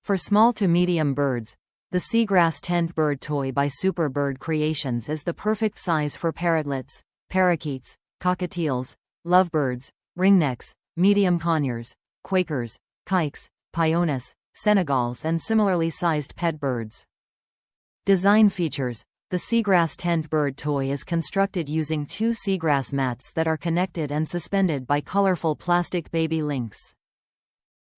For small to medium birds, the Seagrass Tent Bird Toy by Superbird Creations is the perfect size for parrotlets, parakeets, cockatiels, lovebirds, ringnecks, medium conures, quakers, kikes, pionis, senegals and similarly sized pet birds. Design features: the Seagrass Tent Bird Toy is constructed using two seagrass mats that are connected and suspended by colorful plastic baby links.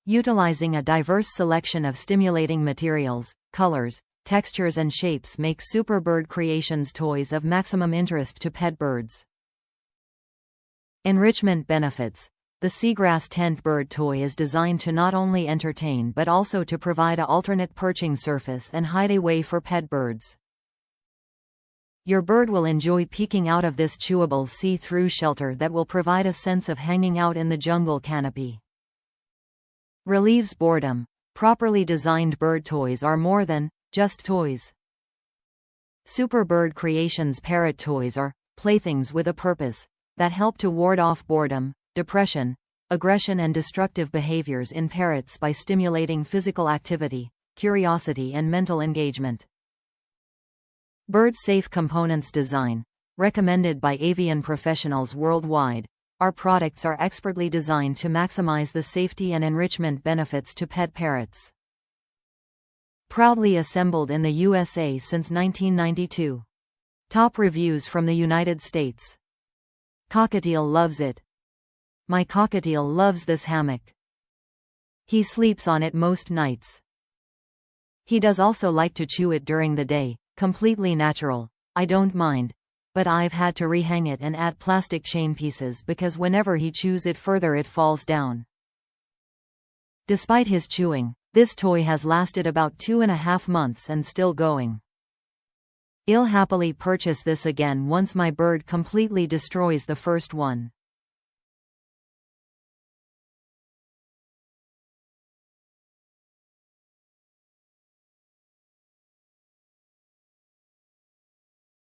Utilizing a diverse selection of stimulating materials, colors, textures and shapes make Superbird Creations toys of maximum interest to pet birds. Enrichment benefits: the Seagrass Tent Bird Toy is designed to not only entertain but also to provide an alternate perching surface and hideaway for pet birds. Your bird will enjoy peeking out of this chewable see-through shelter that will provide a sense of hanging out in the jungle canopy. Relieves boredom. Properly designed bird toys are more than just toys. Superbird Creations parrot toys are playthings with a purpose that help to ward off boredom, depression, aggression and destructive behaviors in parrots by stimulating physical activity, curiosity and mental engagement. Bird-safe components design. Recommended by avian professionals worldwide, our products are expertly designed to maximize the safety and enrichment benefits to pet parrots. Proudly assembled in the USA since 1992. Top reviews from the United States. Cockatiel loves it. My cockatiel loves this hammock. He sleeps on it most nights. He does also like to chew it during the day, completely natural. I don't mind, but I've had to rehang it and add plastic chain pieces because whenever he chews it further it falls down. Despite his chewing, this toy has lasted about 2.5 months and still going. I'll happily purchase this again once my bird completely destroys the first one.